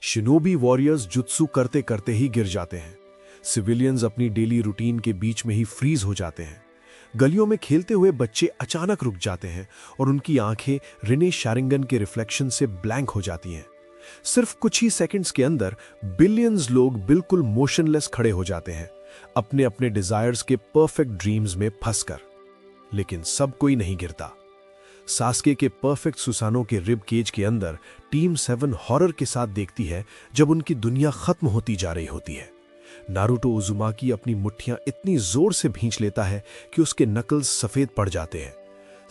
Shinobi warriors jutsu करते करते ही गिर जाते हैं। सिविलियंस अपनी डेली रूटीन के बीच में ही फ्रीज हो जाते हैं। गलियों में खेलते हुए बच्चे अचानक रुक जाते हैं और उनकी आंखें रिने शारिंगन के रिफ्लेक्शन से ब्लैंक हो जाती हैं। सिर्फ कुछ ही सेकंड्स के अंदर बिलियंस लोग बिल्कुल मोशनलेस खड़े हो जाते हैं, अपने अपने डिजायर्स के परफेक्ट ड्रीम्स में फंसकर। लेकिन सब कोई नहीं गिरता। सास्के के परफेक्ट सुसानो के रिब केज के अंदर टीम 7 हॉरर के साथ देखती है जब उनकी दुनिया खत्म होती जा रही होती है। नारुतो उजुमाकी अपनी मुट्ठियां इतनी जोर से भींच लेता है कि उसके नकल्स सफेद पड़ जाते हैं।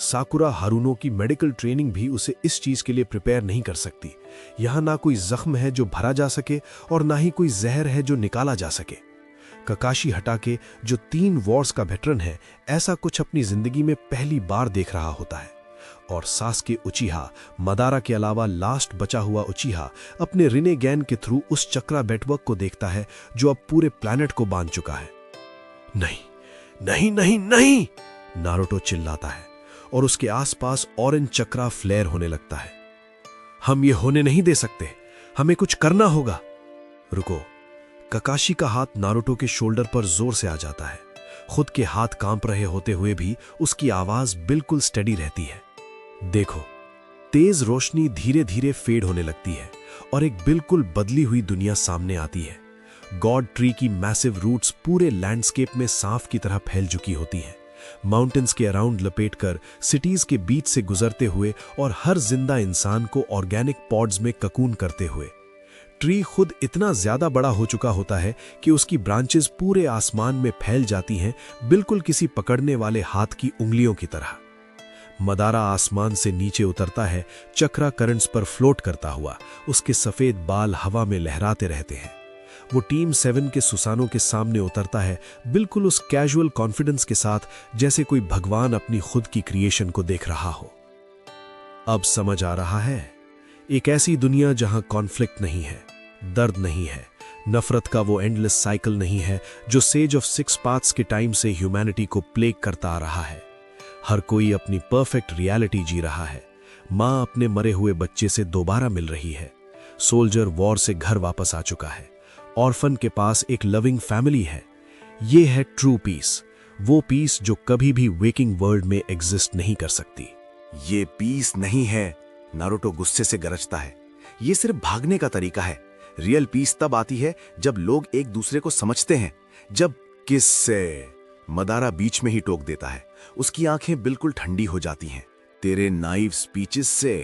साकुरा हारुनो की मेडिकल ट्रेनिंग भी उसे इस चीज के लिए प्रिपेयर नहीं कर सकती। यहां ना कोई जख्म है जो भरा जा सके और ना ही कोई जहर है जो निकाला जा सके। ककाशी हटाके, जो 3 वॉर्स का वेटरन है, ऐसा कुछ अपनी जिंदगी में पहली बार देख रहा होता है। और सास्के उचिहा, मदारा के अलावा लास्ट बचा हुआ उचिहा, अपने रिनेगैन के थ्रू उस चक्रा नेटवर्क को देखता है जो अब पूरे प्लैनेट को बांध चुका है। नहीं नहीं नहीं नहीं, नारुतो चिल्लाता है और उसके आसपास ऑरेंज चक्रा फ्लेयर होने लगता है। हम ये होने नहीं दे सकते, हमें कुछ करना होगा। रुको। ककाशी का हाथ नारुतो के शोल्डर पर जोर से आ जाता है। खुद के हाथ कांप रहे होते हुए भी उसकी आवाज बिल्कुल स्टेडी रहती है। देखो। तेज रोशनी धीरे धीरे फेड होने लगती है और एक बिल्कुल बदली हुई दुनिया सामने आती है। गॉड ट्री की मैसिव रूट्स पूरे लैंडस्केप में सांप की तरह फैल चुकी होती हैं, माउंटेन्स के अराउंड लपेटकर, सिटीज के बीच से गुजरते हुए और हर जिंदा इंसान को ऑर्गेनिक पॉड्स में ककून करते हुए। ट्री खुद इतना ज्यादा बड़ा हो चुका होता है कि उसकी ब्रांचेस पूरे आसमान में फैल जाती हैं, बिल्कुल किसी पकड़ने वाले हाथ की उंगलियों की तरह। मदारा आसमान से नीचे उतरता है, चक्रा करंट्स पर फ्लोट करता हुआ। उसके सफेद बाल हवा में लहराते रहते हैं। वो टीम 7 के सुसानो के सामने उतरता है, बिल्कुल उस कैजुअल कॉन्फिडेंस के साथ जैसे कोई भगवान अपनी खुद की क्रिएशन को देख रहा हो। अब समझ आ रहा है, एक ऐसी दुनिया जहां कॉन्फ्लिक्ट नहीं है, दर्द नहीं है, नफरत का वो एंडलेस साइकिल नहीं है जो सेज ऑफ 6 पाथ्स के टाइम से ह्यूमैनिटी को प्लेग करता आ रहा है। हर कोई अपनी परफेक्ट रियलिटी जी रहा है। मां अपने मरे हुए बच्चे से दोबारा मिल रही है। सोल्जर वॉर से घर वापस आ चुका है। ऑर्फन के पास एक लविंग फैमिली है। ये है ट्रू पीस, वो पीस जो कभी भी वेकिंग वर्ल्ड में एग्जिस्ट नहीं कर सकती। ये पीस नहीं है, नारुतो गुस्से से गरजता है। ये सिर्फ भागने का तरीका है। रियल पीस तब आती है जब लोग एक दूसरे को समझते हैं। जब किससे? मदारा बीच में ही टोक देता है। उसकी आंखें बिल्कुल ठंडी हो जाती हैं। तेरे नाइव स्पीचेस से,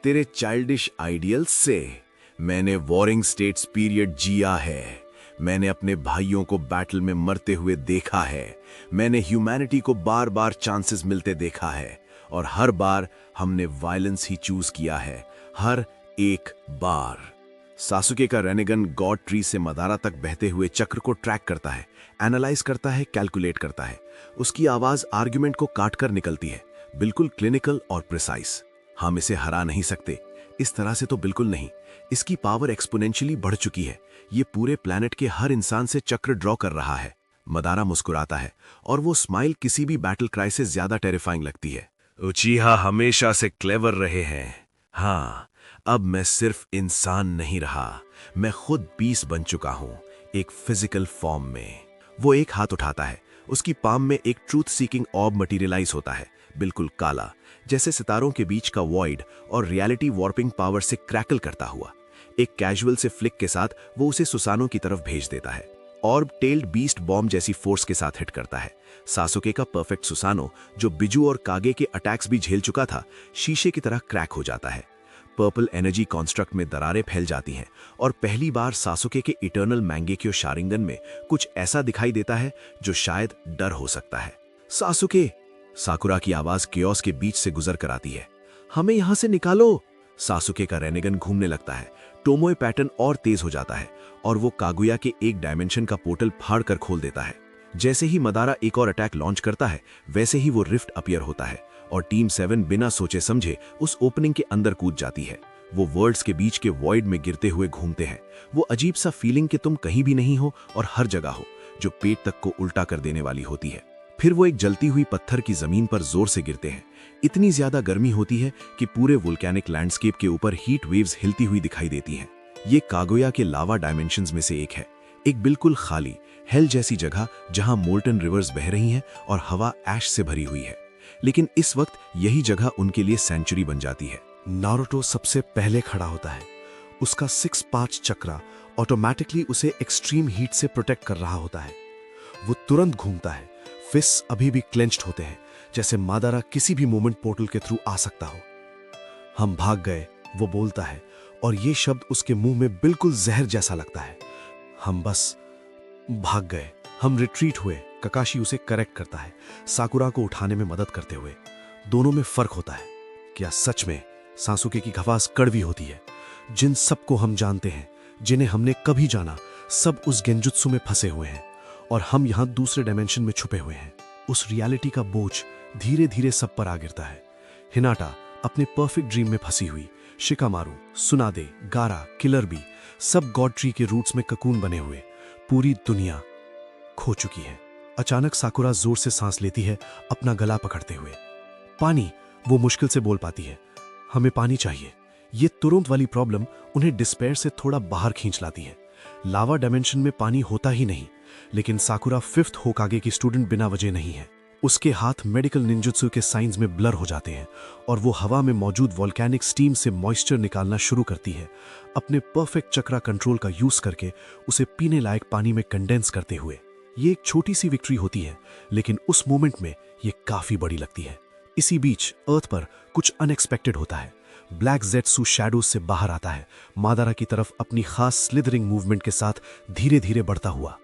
तेरे चाइल्डिश आइडियल्स से। मैंने वॉरिंग स्टेट्स पीरियड जिया है। मैंने अपने भाइयों को बैटल में मरते हुए देखा है। मैंने ह्यूमैनिटी को बार बार चांसेस मिलते देखा है और हर बार हमने वायलेंस ही चूज किया है, हर एक बार। सासुके का रेनेगन गॉड ट्री से मदारा तक बहते हुए चक्र को ट्रैक करता है, एनालाइज करता है, कैलकुलेट करता है। उसकी आवाज आर्गुमेंट को काटकर निकलती है, बिल्कुल क्लिनिकल और प्रिसाइज। हम इसे हरा नहीं सकते, इस तरह से तो बिल्कुल नहीं। इसकी पावर एक्सपोनेंशियली बढ़ चुकी है। ये पूरे प्लैनेट के हर इंसान से चक्र ड्रॉ कर रहा है। मदारा मुस्कुराता है और वो स्माइल किसी भी बैटल क्राई से ज्यादा टेरिफाइंग लगती है। उचिहा हमेशा से क्लेवर रहे हैं। हाँ, अब मैं सिर्फ इंसान नहीं रहा, मैं खुद पीस बन चुका हूं, एक फिजिकल फॉर्म में। वो एक हाथ उठाता है, उसकी पाम में एक ट्रूथ सीकिंग ऑर्ब मटेरियलाइज होता है, बिल्कुल काला, जैसे सितारों के बीच का वॉइड, और रियलिटी वॉर्पिंग पावर से क्रैकल करता हुआ। एक कैजुअल से फ्लिक के साथ वो उसे सुसानो की तरफ भेज देता है। ऑर्ब टेल्ड बीस्ट बॉम्ब जैसी फोर्स के साथ हिट करता है। सासुके का परफेक्ट सुसानो, जो बिजू और कागे के अटैक्स भी झेल चुका था, शीशे की तरह क्रैक हो जाता है। पर्पल एनर्जी कॉन्स्ट्रक्ट में दरारें फैल जाती हैं और पहली बार सासुके के इटर्नल मैंगेक्यो शारिंगन में कुछ ऐसा दिखाई देता है जो शायद डर हो सकता है। सासुके! साकुरा की आवाज कियोस के बीच से गुजर कर आती है। हमें यहां से निकालो! सासुके का रेनेगन घूमने लगता है। टोमोए पैटर्न और तेज हो जाता है और वो कागुया के एक डायमेंशन का पोर्टल फाड़ कर खोल देता है। जैसे ही मदारा एक और अटैक लॉन्च करता है, वैसे ही वो रिफ्ट अपीयर होता है और टीम 7 बिना सोचे समझे उस ओपनिंग के अंदर कूद जाती है। वो वर्ल्ड्स के बीच के वॉइड में गिरते हुए घूमते हैं। वो अजीब सा फीलिंग कि तुम कहीं भी नहीं हो और हर जगह हो, जो पेट तक को उल्टा कर देने वाली होती है। फिर वो एक जलती हुई पत्थर की जमीन पर जोर से गिरते हैं। इतनी ज्यादा गर्मी होती है कि पूरे वोल्केनिक लैंडस्केप के ऊपर हीट वेव्स हिलती हुई दिखाई देती हैं। ये कागोया के लावा डायमेंशंस में से एक है, एक बिल्कुल खाली हेल जैसी जगह जहां मोल्टन रिवर्स बह रही हैं और हवा ऐश से भरी हुई है। लेकिन इस वक्त यही जगह उनके लिए सेंचुरी बन जाती है। नारुतो सबसे पहले खड़ा होता है। उसका 6-5 चक्रा ऑटोमेटिकली उसे एक्सट्रीम हीट से प्रोटेक्ट कर रहा होता है। वो तुरंत घूमता है। फिस्ट अभी भी क्लेंच्ड होते हैं, जैसे मादारा किसी भी मोमेंट पोर्टल के थ्रू आ सकता हो। हम भाग गए, वो बोलता है, और ये शब्द उसके मुंह में बिल्कुल जहर जैसा लगता है। हम बस भाग गए, हम रिट्रीट हुए। ककाशी उसे करेक्ट करता है, साकुरा को उठाने में मदद करते हुए। दोनों में फर्क होता है। क्या सच में सासुके की खवास कड़वी होती है? जिन सबको हम जानते हैं, जिन्हें हमने कभी जाना, सब उस गेंजुत्सु में फंसे हुए हैं और हम यहां दूसरे डायमेंशन में छुपे हुए हैं। उस रियलिटी का बोझ धीरे धीरे सब पर आ गिरता है। हिनाटा अपने परफेक्ट ड्रीम में फंसी हुई, शिकामारू, सुनादे, गारा, किलर बी, सब गॉड ट्री के रूट्स में ककून बने हुए। पूरी दुनिया खो चुकी है। अचानक साकुरा जोर से सांस लेती है, अपना गला पकड़ते हुए। पानी, वो मुश्किल से बोल पाती है। हमें पानी चाहिए। ये तुरंत वाली प्रॉब्लम उन्हें डिस्पेयर से थोड़ा बाहर खींच लाती है। लावा डायमेंशन में पानी होता ही नहीं, लेकिन साकुरा 5th होकागे की स्टूडेंट बिना वजह नहीं है। उसके हाथ मेडिकल निंजुत्सु के साइंस में ब्लर हो जाते हैं और वो हवा में मौजूद वोल्केनिक स्टीम से मॉइस्चर निकालना शुरू करती है, अपने परफेक्ट चक्रा कंट्रोल का यूज करके उसे पीने लायक पानी में कंडेंस करते हुए। ये एक छोटी सी विक्ट्री होती है, लेकिन उस मोमेंट में ये काफी बड़ी लगती है। इसी बीच अर्थ पर कुछ अनएक्सपेक्टेड होता है। ब्लैक ज़ेत्सु शैडोज से बाहर आता है, मादारा की तरफ अपनी खास स्लिदरिंग मूवमेंट के साथ धीरे धीरे बढ़ता हुआ।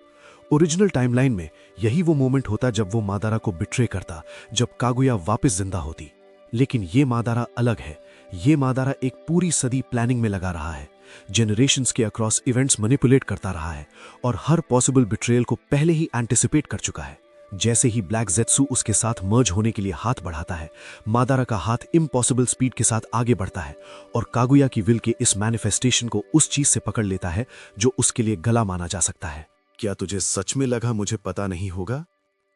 ओरिजिनल टाइमलाइन में यही वो मोमेंट होता जब वो मादारा को बिट्रे करता, जब कागुया वापस जिंदा होती। लेकिन ये मादारा अलग है। ये मादारा एक पूरी सदी प्लानिंग में लगा रहा है, जेनरेशंस के अक्रॉस इवेंट्स मैनिपुलेट करता रहा है और हर पॉसिबल बिट्रेयल को पहले ही एंटिसिपेट कर चुका है। जैसे ही ब्लैक ज़ेत्सु उसके साथ मर्ज होने के लिए हाथ बढ़ाता है, मादारा का हाथ इम्पॉसिबल स्पीड के साथ आगे बढ़ता है और कागुया की विल के इस मैनिफेस्टेशन को उस चीज से पकड़ लेता है जो उसके लिए गला माना जा सकता है। क्या तुझे सच में लगा मुझे पता नहीं होगा?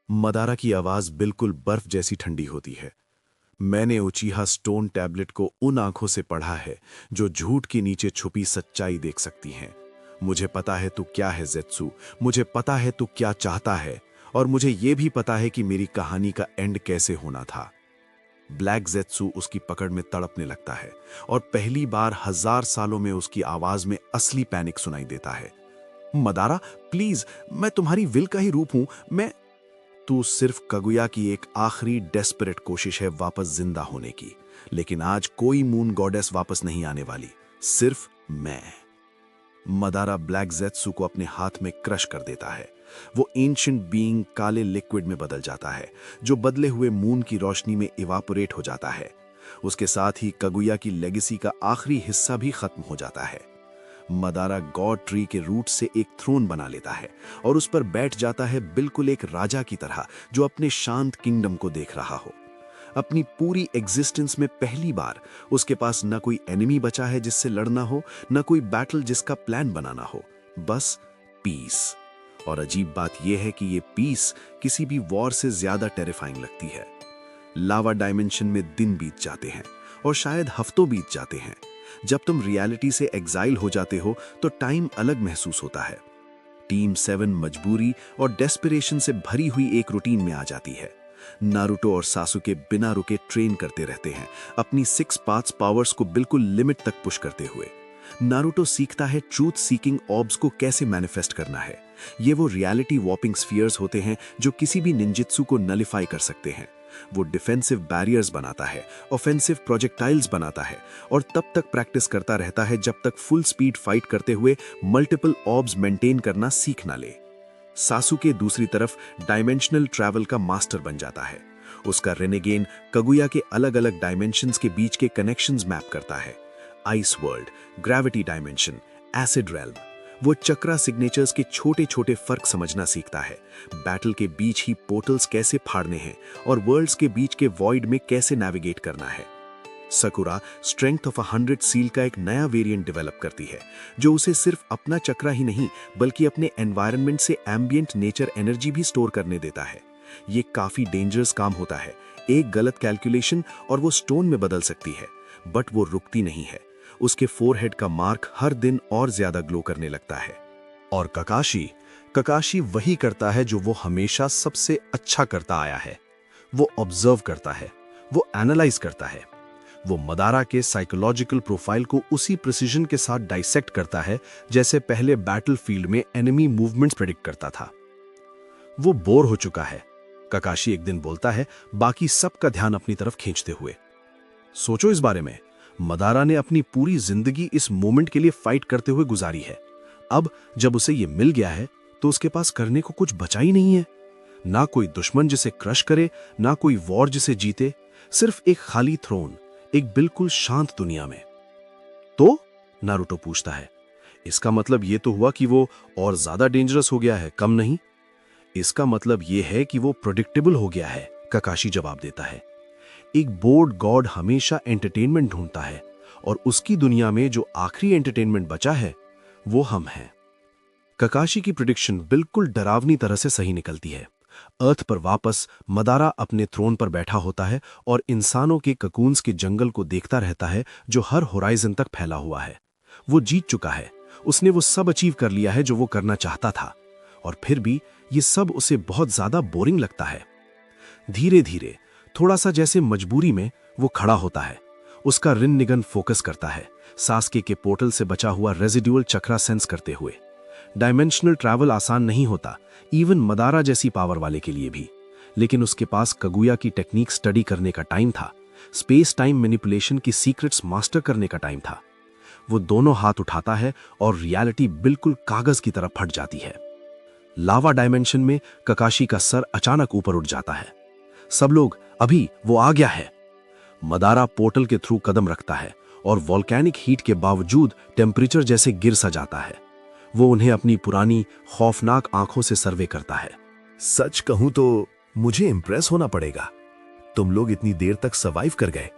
मदारा की आवाज बिल्कुल बर्फ जैसी ठंडी होती है। मैंने उचीहा स्टोन टैबलेट को उन आंखों से पढ़ा है जो झूठ के नीचे छुपी सच्चाई देख सकती हैं। मुझे पता है तू क्या है ज़ेत्सु, मुझे पता है तू क्या चाहता है, और मुझे यह भी पता है कि मेरी कहानी का एंड कैसे होना था। ब्लैक ज़ेत्सु उसकी पकड़ में तड़पने लगता है और पहली बार 1000 सालों में उसकी आवाज में असली पैनिक सुनाई देता है। मदारा प्लीज, मैं तुम्हारी विल का ही रूप हूं। तू सिर्फ कागुया की एक आखिरी डेस्परेट कोशिश है वापस जिंदा होने की, लेकिन आज कोई मून गॉडेस वापस नहीं आने वाली, सिर्फ मैं। मदारा ब्लैक ज़ेत्सु को अपने हाथ में क्रश कर देता है। वो एंशिएंट बीइंग काले लिक्विड में बदल जाता है, जो बदले हुए मून की रोशनी में इवापोरेट हो जाता है। उसके साथ ही कागुया की लेगेसी का आखिरी हिस्सा भी खत्म हो जाता है। मदारा गॉड ट्री के रूट से एक थ्रोन बना लेता है और उस पर बैठ जाता है, बिल्कुल एक राजा की तरह जो अपने शांत किंगडम को देख रहा हो। अपनी पूरी एग्जिस्टेंस में पहली बार उसके पास न कोई एनिमी बचा है जिससे लड़ना हो, न कोई बैटल जिसका प्लान बनाना हो, बस पीस। और अजीब बात यह है कि ये पीस किसी भी वॉर से ज्यादा टेरिफाइंग लगती है। लावा डायमेंशन में दिन बीत जाते हैं और शायद हफ्तों बीत जाते हैं। जब तुम रियलिटी से एग्जाइल हो जाते हो तो टाइम अलग महसूस होता है। टीम 7 मजबूरी और डेस्परेशन से भरी हुई एक रूटीन में आ जाती है। नारुतो और सासुके बिना रुके ट्रेन करते रहते हैं, अपनी 6 पाथ्स पावर्स को बिल्कुल लिमिट तक पुश करते हुए। नारुतो सीखता है ट्रूथ सीकिंग ऑर्ब्स को कैसे मैनिफेस्ट करना है। ये वो रियलिटी वॉपिंग स्फीयर्स होते हैं जो किसी भी निंजित्सु को नलिफाई कर सकते हैं। वो डिफेंसिव बैरियर्स बनाता है, ऑफेंसिव प्रोजेक्टाइल्स बनाता है और तब तक प्रैक्टिस करता रहता है जब तक फुल स्पीड फाइट करते हुए मल्टीपल ऑर्ब्स मेंटेन करना सीख ना ले। सासुके दूसरी तरफ डायमेंशनल ट्रैवल का मास्टर बन जाता है। उसका रेनेगेन कागुया के अलग अलग डायमेंशंस के बीच के कनेक्शंस मैप करता है। Ice world, gravity dimension, acid realm. वो चक्रा सिग्नेचर्स के छोटे छोटे फर्क समझना सीखता है। बैटल के बीच ही पोर्टल्स कैसे फाड़ने हैं और वर्ल्ड्स के बीच के वॉइड में कैसे नेविगेट करना है। सकुरा स्ट्रेंथ ऑफ 100 सील का एक नया वेरिएंट डेवलप करती है जो उसे सिर्फ अपना चक्रा ही नहीं बल्कि अपने एनवायरनमेंट से एम्बिएंट नेचर एनर्जी भी स्टोर करने देता है। ये काफी डेंजरस काम होता है। एक गलत कैलकुलेशन और वो स्टोन में बदल सकती है, बट वो रुकती नहीं है। उसके फोरहेड का मार्क हर दिन और ज्यादा ग्लो करने लगता है। और ककाशी ककाशी वही करता है जो वो हमेशा सबसे अच्छा करता आया है। वो ऑब्जर्व करता है, वो एनालाइज करता है, वो मदारा के साइकोलॉजिकल प्रोफाइल को उसी प्रिसीजन के साथ डाइसेक्ट करता है जैसे पहले बैटलफील्ड में एनिमी मूवमेंट्स प्रेडिक्ट करता था। वो बोर हो चुका है, ककाशी एक दिन बोलता है, बाकी सबका ध्यान अपनी तरफ खींचते हुए। सोचो इस बारे में, मदारा ने अपनी पूरी जिंदगी इस मोमेंट के लिए फाइट करते हुए गुजारी है। अब जब उसे ये मिल गया है तो उसके पास करने को कुछ बचा ही नहीं है। ना कोई दुश्मन जिसे क्रश करे, ना कोई वॉर जिसे जीते, सिर्फ एक खाली थ्रोन, एक बिल्कुल शांत दुनिया में। तो नारुतो पूछता है, इसका मतलब ये तो हुआ कि वो और ज्यादा डेंजरस हो गया है, कम नहीं? इसका मतलब ये है कि वो प्रेडिक्टेबल हो गया है, ककाशी जवाब देता है। एक बोर्ड गॉड हमेशा एंटरटेनमेंट ढूंढता है और उसकी दुनिया में जो आखिरी एंटरटेनमेंट बचा है वो हम हैं। ककाशी की प्रेडिक्शन बिल्कुल डरावनी तरह से सही निकलती है। अर्थ पर वापस मदारा अपने थ्रोन पर बैठा होता है और इंसानों के ककून्स के जंगल को देखता रहता है जो हर होराइजन तक फैला हुआ है। वो जीत चुका है, उसने वो सब अचीव कर लिया है जो वो करना चाहता था, और फिर भी ये सब उसे बहुत ज्यादा बोरिंग लगता है। धीरे धीरे, थोड़ा सा जैसे मजबूरी में, वो खड़ा होता है। उसका रिन निगन फोकस करता है, सास्के के पोर्टल से बचा हुआ रेजिडुअल चक्रा सेंस करते हुए। डायमेंशनल ट्रैवल आसान नहीं होता, इवन मदारा जैसी पावर वाले के लिए भी, लेकिन उसके पास कगुया की टेक्निक स्टडी करने का टाइम था, स्पेस टाइम मैनिपुलेशन की सीक्रेट्स मास्टर करने का टाइम था। वो दोनों हाथ उठाता है और रियलिटी बिल्कुल कागज की तरह फट जाती है। लावा डायमेंशन में ककाशी का सर अचानक ऊपर उठ जाता है। सब लोग, अभी वो आ गया है। मदारा पोर्टल के थ्रू कदम रखता है और वॉल्केनिक हीट के बावजूद टेम्परेचर जैसे गिर सा जाता है। वो उन्हें अपनी पुरानी खौफनाक आंखों से सर्वे करता है। सच कहूं तो मुझे इंप्रेस होना पड़ेगा, तुम लोग इतनी देर तक सर्वाइव कर गए।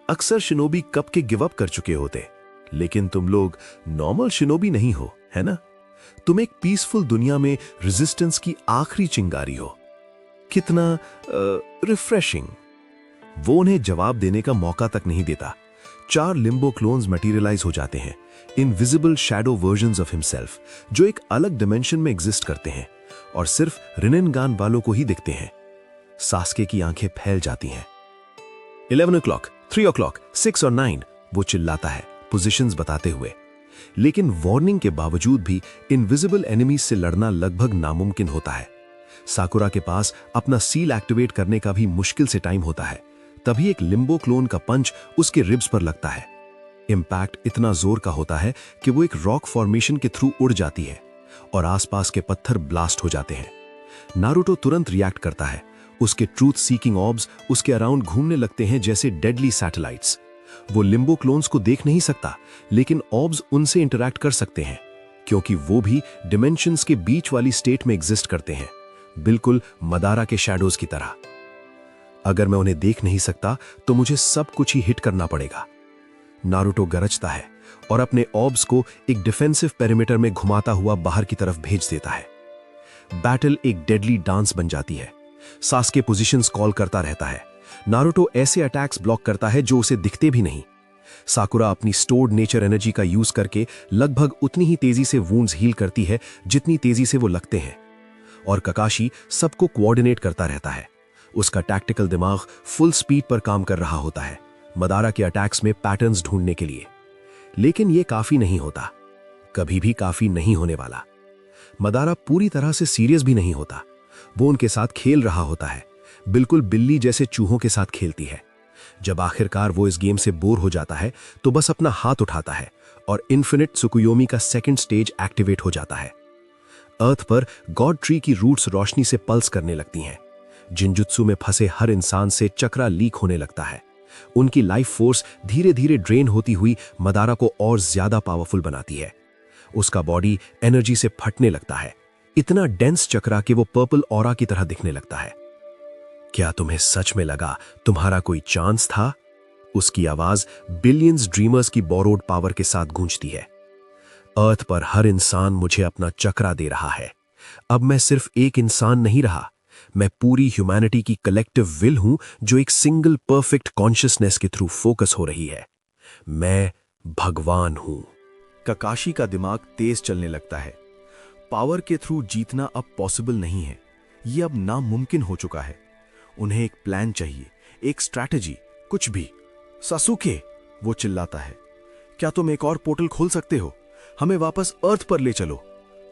अक्सर शिनोबी कब के गिव अप कर चुके होते, लेकिन तुम लोग नॉर्मल शिनोबी नहीं हो, है ना? तुम एक पीसफुल दुनिया में रेजिस्टेंस की आखिरी चिंगारी हो। कितना रिफ्रेशिंग। वो उन्हें जवाब देने का मौका तक नहीं देता। 4 लिम्बो क्लोन्स मटेरियलाइज हो जाते हैं, invisible shadow versions of himself, जो एक अलग डिमेंशन में एग्जिस्ट करते हैं और सिर्फ रिनेनगान वालों को ही दिखते हैं। सास्के की आंखें फैल जाती हैं। 11 o'clock, 3 o'clock, 6 और 9, वो चिल्लाता है, पोजीशंस बताते हुए। लेकिन वार्निंग के बावजूद भी इनविजिबल एनिमीज से लड़ना लगभग नामुमकिन होता है। साकुरा के पास अपना सील एक्टिवेट करने का भी मुश्किल से टाइम होता है। तभी एक लिम्बो क्लोन का पंच उसके रिब्स पर लगता है। इंपैक्ट इतना जोर का होता है कि वो एक रॉक फॉर्मेशन के थ्रू उड़ जाती है और आसपास के पत्थर ब्लास्ट हो जाते हैं। नारुतो तुरंत रिएक्ट करता है। उसके ट्रूथ सीकिंग ऑब्स उसके अराउंड घूमने लगते हैं जैसे डेडली सैटेलाइट्स। वो लिम्बो क्लोन्स को देख नहीं सकता, लेकिन ऑब्स उनसे इंटरैक्ट कर सकते हैं, क्योंकि वो भी डिमेंशंस के बीच वाली स्टेट में एग्जिस्ट करते हैं, बिल्कुल मदारा के शैडोज की तरह। अगर मैं उन्हें देख नहीं सकता तो मुझे सब कुछ ही हिट करना पड़ेगा। नारुतो गरजता है और अपने ऑब्स को एक डिफेंसिव पेरिमीटर में घुमाता हुआ बाहर की तरफ भेज देता है। बैटल एक डेडली डांस बन जाती है। सास्के पोजीशंस कॉल करता रहता है। नारुतो ऐसे अटैक्स ब्लॉक करता है जो उसे दिखते भी नहीं। साकुरा अपनी स्टोर्ड नेचर एनर्जी का यूज करके लगभग उतनी ही तेजी से वुंड्स हील करती है जितनी तेजी से वो लगते हैं, और ककाशी सबको कोऑर्डिनेट करता रहता है। उसका टैक्टिकल दिमाग फुल स्पीड पर काम कर रहा होता है मदारा के अटैक्स में पैटर्न्स ढूंढने के लिए। लेकिन यह काफी नहीं होता, कभी भी काफी नहीं होने वाला। मदारा पूरी तरह से सीरियस भी नहीं होता। वो उनके साथ खेल रहा होता है, बिल्कुल बिल्ली जैसे चूहों के साथ खेलती है। जब आखिरकार वो इस गेम से बोर हो जाता है तो बस अपना हाथ उठाता है और इन्फिनिट सुकुयोमी का सेकंड स्टेज एक्टिवेट हो जाता है। अर्थ पर गॉड ट्री की रूट्स रोशनी से पल्स करने लगती हैं। जिनजुत्सु में फंसे हर इंसान से चक्रा लीक होने लगता है। उनकी लाइफ फोर्स धीरे धीरे ड्रेन होती हुई मदारा को और ज्यादा पावरफुल बनाती है। उसका बॉडी एनर्जी से फटने लगता है, इतना डेंस चक्रा कि वो पर्पल ऑरा की तरह दिखने लगता है। क्या तुम्हें सच में लगा तुम्हारा कोई चांस था? उसकी आवाज बिलियंस ड्रीमर्स की बोरोड पावर के साथ गूंजती है। अर्थ पर हर इंसान मुझे अपना चक्रा दे रहा है। अब मैं सिर्फ एक इंसान नहीं रहा, मैं पूरी ह्यूमैनिटी की कलेक्टिव विल हूं जो एक सिंगल परफेक्ट कॉन्शियसनेस के थ्रू फोकस हो रही है। मैं भगवान हूं। ककाशी का दिमाग तेज चलने लगता है। पावर के थ्रू जीतना अब पॉसिबल नहीं है, ये अब नामुमकिन हो चुका है। उन्हें एक प्लान चाहिए, एक स्ट्रैटेजी, कुछ भी। सासुके, वो चिल्लाता है, क्या तुम एक और पोर्टल खोल सकते हो? हमें वापस अर्थ पर ले चलो।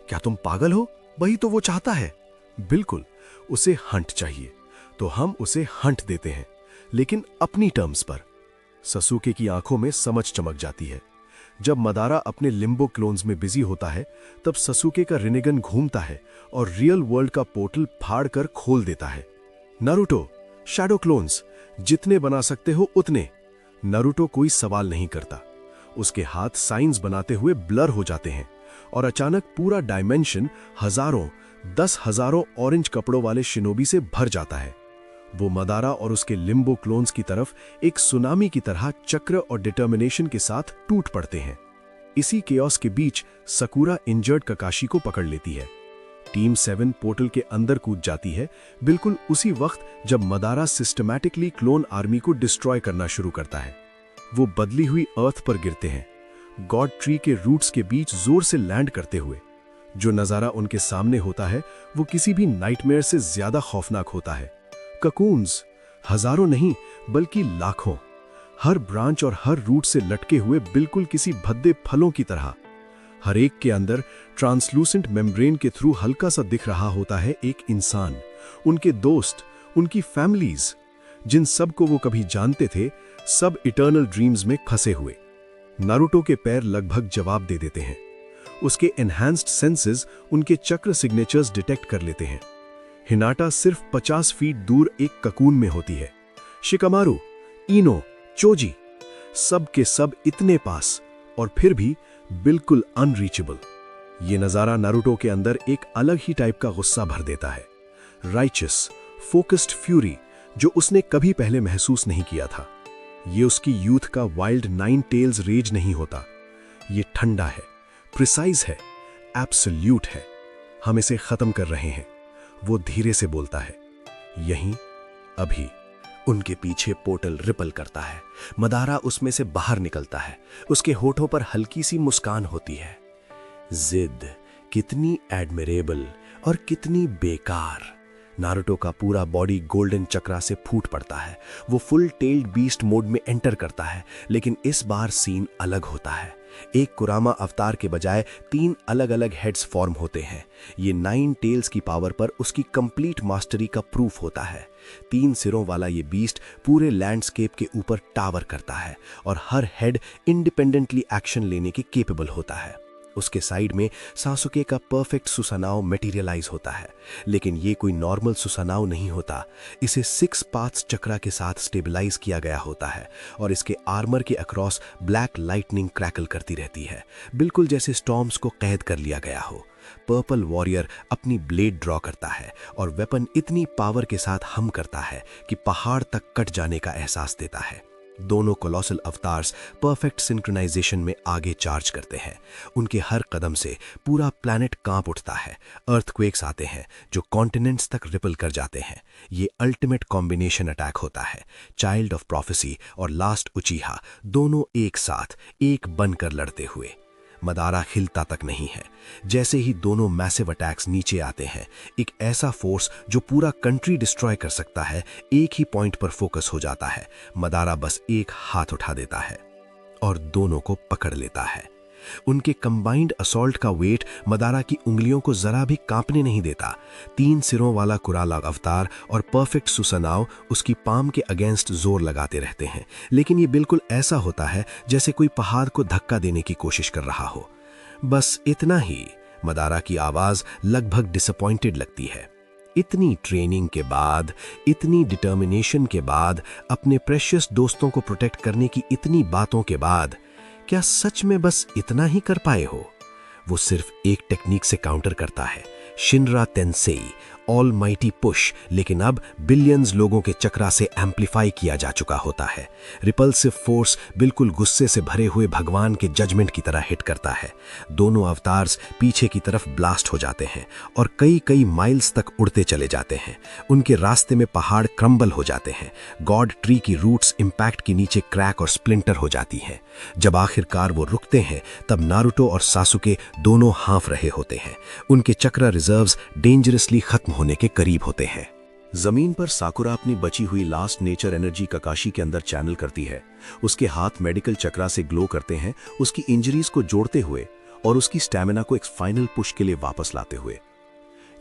क्या तुम पागल हो? वही तो वो चाहता है। बिल्कुल, उसे हंट चाहिए, तो हम उसे हंट देते हैं, लेकिन अपनी टर्म्स पर। ससुके की आंखों में समझ चमक जाती है। जब मदारा अपने लिम्बो क्लोन्स में बिजी होता है, तब ससुके का रिनेगन घूमता है और रियल वर्ल्ड का पोर्टल फाड़ कर खोल देता है। नारुतो, शैडो क्लोन्स, जितने बना सकते हो उतने। नारुतो कोई सवाल नहीं करता। उसके हाथ साइंस बनाते हुए ब्लर हो जाते हैं और अचानक पूरा डायमेंशन हजारों, 10,000 ऑरेंज कपड़ों वाले शिनोबी से भर जाता है। वो मदारा और उसके लिम्बो क्लोन्स की तरफ एक सुनामी की तरह चक्र और डिटर्मिनेशन के साथ टूट पड़ते हैं। इसी केओस के बीच सकुरा इंजर्ड ककाशी को पकड़ लेती है। टीम 7 पोर्टल के अंदर कूद जाती है, बिल्कुल उसी वक्त जब मदारा सिस्टमैटिकली क्लोन आर्मी को डिस्ट्रॉय करना शुरू करता है। वो बदली हुई अर्थ पर गिरते हैं, गॉड ट्री के रूट्स के बीच जोर से लैंड करते हुए। जो नजारा उनके सामने होता है वो किसी भी नाइटमेयर से ज्यादा खौफनाक होता है। ककून्स, हजारों नहीं बल्कि लाखों, हर ब्रांच और हर रूट से लटके हुए, बिल्कुल किसी भद्दे फलों की तरह। हर एक के अंदर ट्रांसलूसेंट मेम्ब्रेन के थ्रू हल्का सा दिख रहा होता है एक इंसान, उनके दोस्त, उनकी फैमिलीज, जिन सब को वो कभी जानते थे, सब इटर्नल ड्रीम्स में फंसे हुए। नारुतो के पैर लगभग जवाब दे देते हैं। उसके एनहांस्ड सेंसेस उनके चक्र सिग्नेचर्स डिटेक्ट कर लेते हैं। हिनाटा सिर्फ 50 फीट दूर एक ककून में होती है। शिकामारू, इनो, चोजी, सब के सब इतने पास और फिर भी बिल्कुल अनरीचेबल। ये नजारा नारुतो के अंदर एक अलग ही टाइप का गुस्सा भर देता है। राइचस, फोकस्ड फ्यूरी जो उसने कभी पहले महसूस नहीं किया था। ये उसकी यूथ का वाइल्ड 9 टेल्स रेज नहीं होता। ये ठंडा है, प्रिसाइज है, एब्सोल्यूट है। हम इसे खत्म कर रहे हैं। वो धीरे से बोलता है, यहीं, अभी। उनके पीछे पोर्टल रिपल करता है। मदारा उसमें से बाहर निकलता है। उसके होठों पर हल्की सी मुस्कान होती है। जिद कितनी एडमिरेबल और कितनी बेकार। नारुतो का पूरा बॉडी गोल्डन चक्रा से फूट पड़ता है। वो फुल टेल्ड बीस्ट मोड में एंटर करता है, लेकिन इस बार सीन अलग होता है। एक कुरामा अवतार के बजाय 3 अलग अलग हेड्स फॉर्म होते हैं। ये 9 टेल्स की पावर पर उसकी कंप्लीट मास्टरी का प्रूफ होता है। 3 सिरों वाला ये बीस्ट पूरे लैंडस्केप के ऊपर टावर करता है और हर हेड इंडिपेंडेंटली एक्शन लेने के केपेबल होता है। उसके साइड में सासुके का परफेक्ट सुसानाओ मटेरियलाइज होता है, लेकिन ये कोई नॉर्मल सुसानाओ नहीं होता। इसे 6 पाथ्स चक्रा के साथ स्टेबलाइज किया गया होता है और इसके आर्मर के अक्रॉस ब्लैक लाइटनिंग क्रैकल करती रहती है, बिल्कुल जैसे स्टॉर्म्स को कैद कर लिया गया हो। पर्पल वॉरियर अपनी ब्लेड ड्रॉ करता है और वेपन इतनी पावर के साथ हम करता है कि पहाड़ तक कट जाने का एहसास देता है। दोनों कोलोसल अवतार्स परफेक्ट सिंक्रोनाइजेशन में आगे चार्ज करते हैं। उनके हर कदम से पूरा प्लैनेट कांप उठता है। अर्थक्वेक्स आते हैं जो कॉन्टिनेंट्स तक रिपल कर जाते हैं। ये अल्टीमेट कॉम्बिनेशन अटैक होता है। चाइल्ड ऑफ प्रोफेसी और लास्ट उचीहा दोनों एक साथ एक बनकर लड़ते हुए। मदारा हिलता तक नहीं है। जैसे ही दोनों मैसिव अटैक्स नीचे आते हैं, एक ऐसा फोर्स जो पूरा कंट्री डिस्ट्रॉय कर सकता है एक ही पॉइंट पर फोकस हो जाता है। मदारा बस एक हाथ उठा देता है और दोनों को पकड़ लेता है। उनके कंबाइंड असॉल्ट का वेट मदारा की उंगलियों को जरा भी कांपने नहीं देता। 3 सिरों वाला कुराला अवतार और परफेक्ट सुसनाओ उसकी पाम के अगेंस्ट जोर लगाते रहते हैं, लेकिन ये बिल्कुल ऐसा होता है जैसे कोई पहाड़ को धक्का देने की कोशिश कर रहा हो। बस इतना ही। मदारा की आवाज लगभग डिसअपॉइंटेड लगती है। इतनी ट्रेनिंग के बाद, इतनी डिटर्मिनेशन के बाद, अपने प्रेशियस दोस्तों को प्रोटेक्ट करने की इतनी बातों के बाद, क्या सच में बस इतना ही कर पाए हो? वो सिर्फ एक टेक्निक से काउंटर करता है, शिनरा तेंसेई, ऑलमाइटी पुश, लेकिन अब बिलियंस लोगों के चक्रा से एम्पलीफाई किया जा चुका होता है। रिपल्सिव फोर्स बिल्कुल गुस्से से भरे हुए भगवान के जजमेंट की तरह हिट करता है। दोनों अवतार्स पीछे की तरफ ब्लास्ट हो जाते हैं और कई कई माइल्स तक उड़ते चले जाते हैं। उनके रास्ते में पहाड़ क्रम्बल हो जाते हैं। गॉड ट्री की रूट्स इंपैक्ट के नीचे क्रैक और स्प्लिंटर हो जाती हैं। जब आखिरकार वो रुकते हैं तब नारुतो और सासुके दोनों हाँफ रहे होते हैं। उनके चक्रा रिजर्व्स डेंजरसली खत्म होने के करीब होते हैं। जमीन पर साकुरा अपनी बची हुई लास्ट नेचर एनर्जी ककाशी के अंदर चैनल करती है। उसके हाथ मेडिकल चक्रा से ग्लो करते हैं, उसकी इंजरीज को जोड़ते हुए और उसकी स्टैमिना को एक फाइनल पुश के लिए वापस लाते हुए।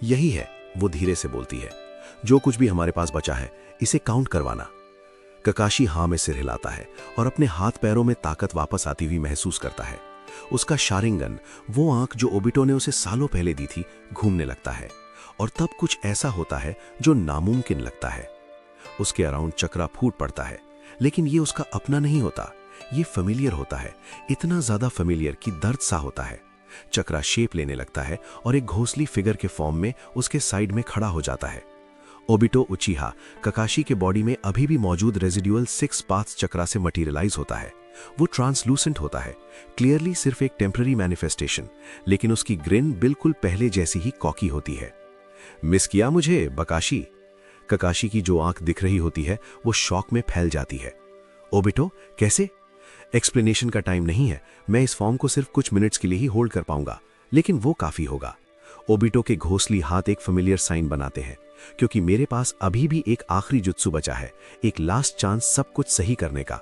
यही है, वो धीरे से बोलती है, जो कुछ भी हमारे पास बचा है इसे काउंट करवाना। ककाशी हाँ में सिर हिलाता है और अपने हाथ पैरों में ताकत वापस आती हुई महसूस करता है। उसका शारिंगन, वो आंख जो ओबिटो ने उसे सालों पहले दी थी, घूमने लगता है और तब कुछ ऐसा होता है जो नामुमकिन लगता है। उसके अराउंड चक्रा फूट पड़ता है, लेकिन ये उसका अपना नहीं होता, ये फेमिलियर होता है, इतना ज्यादा फेमिलियर कि दर्द सा होता है। चक्रा शेप लेने लगता है और एक घोंसली फिगर के फॉर्म में उसके साइड में खड़ा हो जाता है। ओबिटो उचिहा ककाशी के बॉडी में अभी भी मौजूद रेजिडुअल 6 पाथ्स चक्रा से मटीरियलाइज होता है। वो ट्रांसलूसेंट होता है, क्लियरली सिर्फ एक टेम्पररी मैनिफेस्टेशन, लेकिन उसकी ग्रिन बिल्कुल पहले जैसी ही कॉकी होती है। मिस किया मुझे बकाशी? ककाशी की जो आंख दिख रही होती है वो शॉक में फैल जाती है। ओबिटो कैसे? एक्सप्लेनेशन का टाइम नहीं है, मैं इस फॉर्म को सिर्फ कुछ मिनट्स के लिए ही होल्ड कर पाऊंगा, लेकिन वो काफी होगा। ओबिटो के घोंसली हाथ एक फेमिलियर साइन बनाते हैं, क्योंकि मेरे पास अभी भी एक आखिरी जुत्सु बचा है, एक लास्ट चांस सब कुछ सही करने का।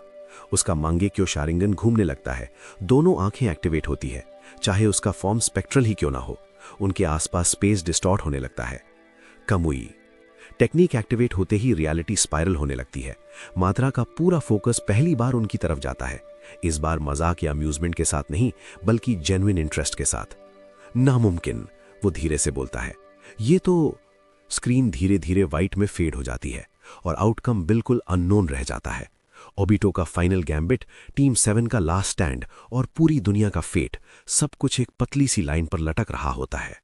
उसका मांगेक्यो शारिंगन घूमने लगता है, दोनों आंखें एक्टिवेट होती है, चाहे उसका फॉर्म स्पेक्ट्रल ही क्यों ना हो। उनके आसपास स्पेस डिस्टॉर्ट होने लगता है। कमुई टेक्निक एक्टिवेट होते ही रियलिटी स्पाइरल होने लगती है। मात्रा का पूरा फोकस पहली बार उनकी तरफ जाता है, इस बार मजाक या अम्यूजमेंट के साथ नहीं, बल्कि जेन्युइन इंटरेस्ट के साथ। नामुमकिन, वो धीरे से बोलता है। ये तो स्क्रीन धीरे धीरे व्हाइट में फेड हो जाती है और आउटकम बिल्कुल अननोन रह जाता है। ओबिटो का फाइनल गैम्बिट, टीम 7 का लास्ट स्टैंड और पूरी दुनिया का फेट, सब कुछ एक पतली सी लाइन पर लटक रहा होता है।